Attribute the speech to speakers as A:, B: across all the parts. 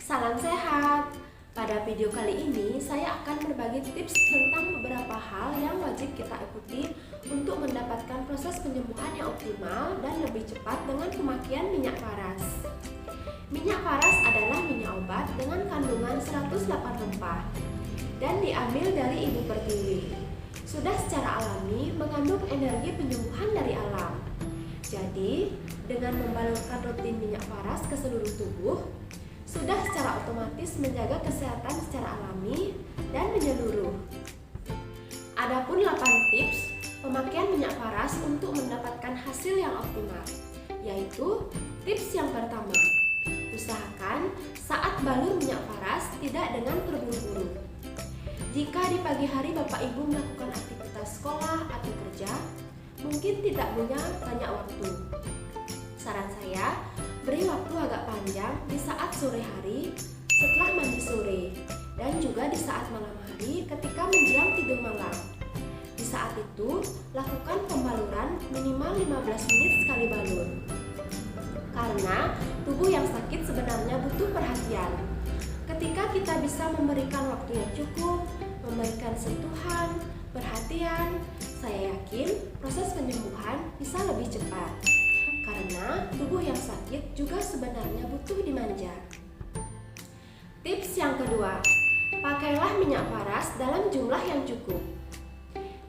A: Salam sehat. Pada video kali ini saya akan berbagi tips tentang beberapa hal yang wajib kita ikuti untuk mendapatkan proses penyembuhan yang optimal dan lebih cepat dengan pemakaian minyak paras. Minyak paras adalah minyak obat dengan kandungan 108 rempah dan diambil dari ibu pertiwi. Sudah secara alami mengandung energi penyembuhan dari alam. Jadi, dengan membalurkan rutin minyak paras ke seluruh tubuh, sudah secara otomatis menjaga kesehatan secara alami dan menyeluruh. Adapun 8 tips pemakaian minyak paras untuk mendapatkan hasil yang optimal, yaitu tips yang pertama, usahakan saat balur minyak paras tidak dengan terburu-buru. Jika di pagi hari Bapak Ibu melakukan aktivitas sekolah atau kerja, mungkin tidak punya banyak waktu. Saran saya, beri waktu agak panjang di saat sore hari setelah mandi sore dan juga di saat malam hari ketika menjelang tidur malam. Di saat itu, lakukan pembaluran minimal 15 menit sekali balur. Karena tubuh yang sakit sebenarnya butuh perhatian. Ketika kita bisa memberikan waktu yang cukup, memberikan sentuhan, perhatian, saya yakin proses penyembuhan bisa lebih cepat. Karena tubuh yang sakit juga sebenarnya butuh dimanja. Tips yang kedua, pakailah minyak paras dalam jumlah yang cukup.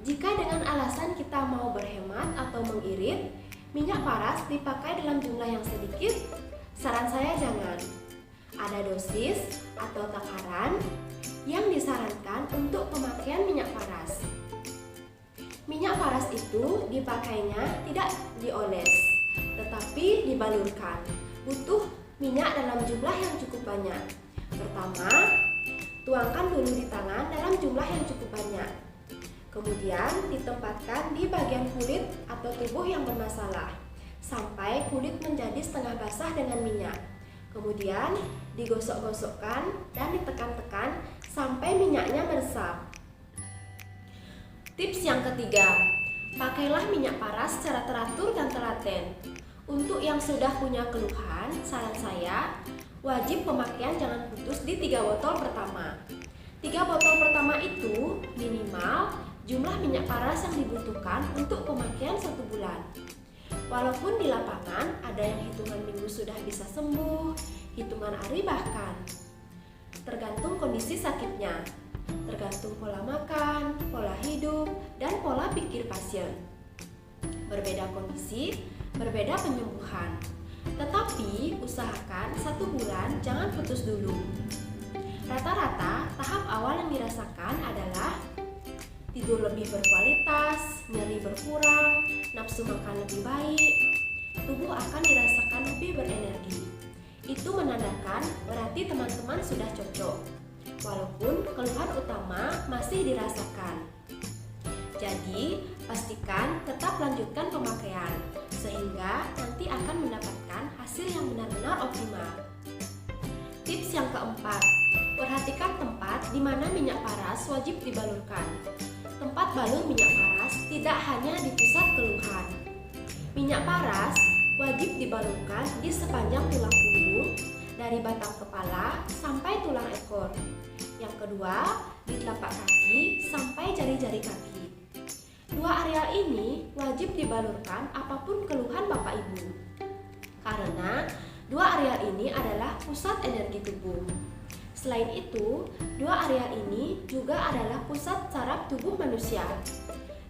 A: Jika dengan alasan kita mau berhemat atau mengirit, minyak paras dipakai dalam jumlah yang sedikit, saran saya jangan. Ada dosis atau takaran yang disarankan untuk pemakaian minyak paras. Minyak paras itu dipakainya tidak dioles, tetapi dibalurkan. Butuh minyak dalam jumlah yang cukup banyak. Pertama, tuangkan dulu di tangan dalam jumlah yang cukup banyak. Kemudian ditempatkan di bagian kulit atau tubuh yang bermasalah sampai kulit menjadi setengah basah dengan minyak. Kemudian digosok-gosokkan dan ditekan-tekan sampai minyaknya meresap. Tips yang ketiga, pakailah minyak paras secara teratur dan telaten. Untuk yang sudah punya keluhan, saran saya, wajib pemakaian jangan putus di 3 botol pertama. 3 botol pertama itu minimal jumlah minyak paras yang dibutuhkan untuk pemakaian 1 bulan. Walaupun di lapangan ada yang hitungan minggu sudah bisa sembuh, hitungan hari bahkan. Tergantung kondisi sakitnya, tergantung pola makan, pola hidup, dan pola pikir pasien. Berbeda kondisi, berbeda penyembuhan. Tetapi usahakan 1 bulan jangan putus dulu. Rata-rata tahap awal yang dirasakan adalah tidur lebih berkualitas, nyeri berkurang, nafsu makan lebih baik, tubuh akan dirasakan lebih berenergi. Itu menandakan berarti teman-teman sudah cocok, walaupun keluhan utama masih dirasakan. Jadi, pastikan tetap lanjutkan pemakaian, sehingga nanti akan mendapatkan hasil yang benar-benar optimal. Tips yang keempat, perhatikan tempat di mana minyak paras wajib dibalurkan. Tempat balur minyak paras tidak hanya di pusat keluhan. Minyak paras wajib dibalurkan di sepanjang tulang punggung, dari batang kepala sampai tulang ekor. Yang kedua, di telapak kaki sampai jari-jari kaki. 2 areal ini wajib dibalurkan apapun keluhan Bapak Ibu. Karena 2 areal ini adalah pusat energi tubuh. Selain itu, 2 areal ini juga adalah pusat saraf tubuh manusia.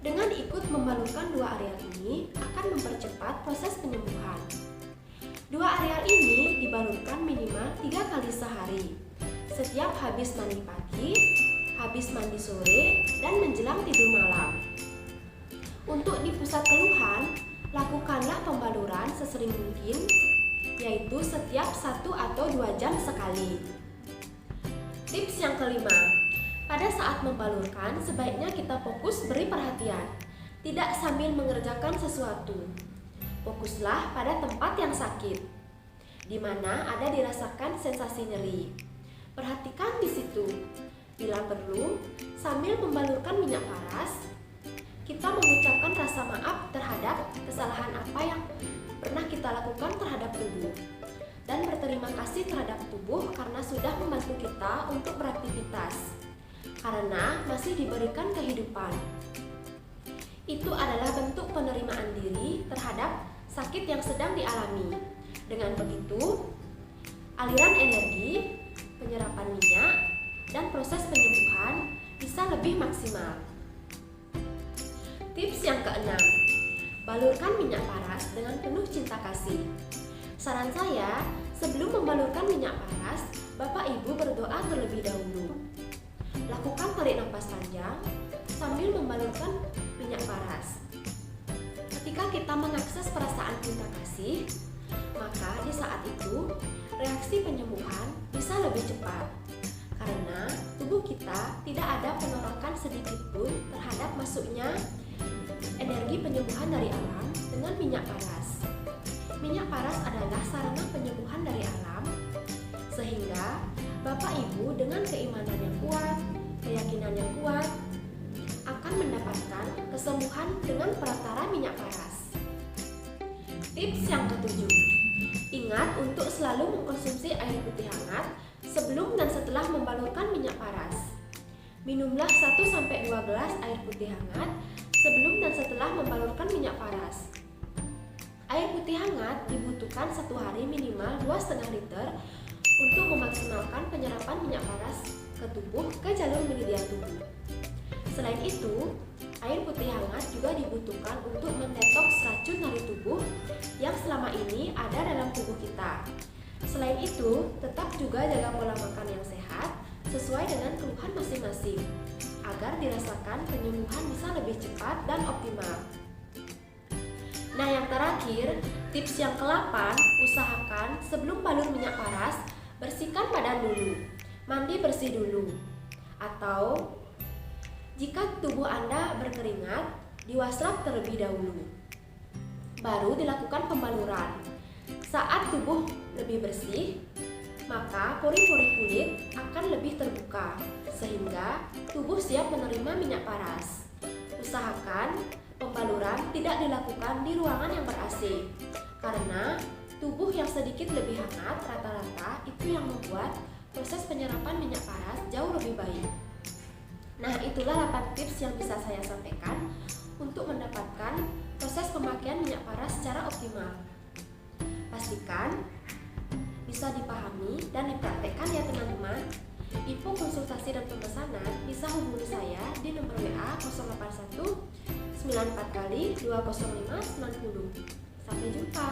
A: Dengan ikut membalurkan 2 areal ini akan mempercepat proses penyembuhan. 2 areal ini dibalurkan minimal 3 kali sehari, setiap habis mandi pagi, habis mandi sore, dan menjelang tidur malam. Untuk di pusat keluhan, lakukanlah pembaluran sesering mungkin, yaitu setiap 1 atau 2 jam sekali. Tips yang kelima, pada saat membalurkan sebaiknya kita fokus beri perhatian, tidak sambil mengerjakan sesuatu. Fokuslah pada tempat yang sakit, di mana ada dirasakan sensasi nyeri. Perhatikan di situ. Bila perlu, sambil membalurkan minyak paras, kita mengucapkan rasa maaf terhadap kesalahan apa yang pernah kita lakukan terhadap tubuh. dan berterima kasih terhadap tubuh karena sudah membantu kita untuk beraktivitas, karena masih diberikan kehidupan. Itu adalah bentuk penerimaan diri terhadap sakit yang sedang dialami. Dengan begitu, aliran energi, penyerapan minyak, dan proses penyembuhan bisa lebih maksimal. Tips yang keenam, balurkan minyak paras dengan penuh cinta kasih. Saran saya, sebelum membalurkan minyak paras, Bapak Ibu berdoa terlebih dahulu. Lakukan tarik nafas panjang sambil membalurkan minyak paras. Ketika kita mengakses perasaan cinta kasih, maka di saat itu reaksi penyembuhan bisa lebih cepat. Karena tubuh kita tidak ada penolakan sedikit pun terhadap masuknya energi penyembuhan dari alam dengan minyak paras. Minyak paras adalah sarana penyembuhan dari alam, sehingga Bapak Ibu dengan keimanan yang kuat, keyakinan yang kuat, akan mendapatkan kesembuhan dengan perantara minyak paras. Tips yang ketujuh, ingat untuk selalu mengkonsumsi air putih hangat sebelum dan setelah membalurkan minyak paras. Minumlah 1-2 gelas air putih hangat sebelum dan setelah membalurkan minyak paras. Air putih hangat dibutuhkan 1 hari minimal 2,5 liter untuk memaksimalkan penyerapan minyak paras ke tubuh ke jalur meridian tubuh. Selain itu, air putih hangat juga dibutuhkan untuk mendetoks racun dari tubuh yang selama ini ada dalam tubuh kita. Selain itu, tetap juga jaga pola makan yang sehat sesuai dengan keluhan masing-masing agar dirasakan penyembuhan bisa lebih cepat dan optimal. Nah, yang terakhir, tips yang ke-8, usahakan sebelum balur minyak paras, bersihkan badan dulu, mandi bersih dulu. Atau jika tubuh Anda berkeringat, diwasrap terlebih dahulu. Baru dilakukan pembaluran. Saat tubuh lebih bersih, maka pori-pori kulit akan lebih terbuka, sehingga tubuh siap menerima minyak paras. Usahakan pembaluran tidak dilakukan di ruangan yang ber-AC, karena tubuh yang sedikit lebih hangat rata-rata itu yang membuat proses penyerapan minyak paras jauh lebih baik. Nah, itulah 8 tips yang bisa saya sampaikan untuk mendapatkan proses pemakaian minyak paras secara optimal. Pastikan bisa dipahami dan dipraktekkan ya teman-teman. Info konsultasi dan pemesanan bisa hubungi saya di nomor WA 081 94 kali 205 90. Sampai jumpa.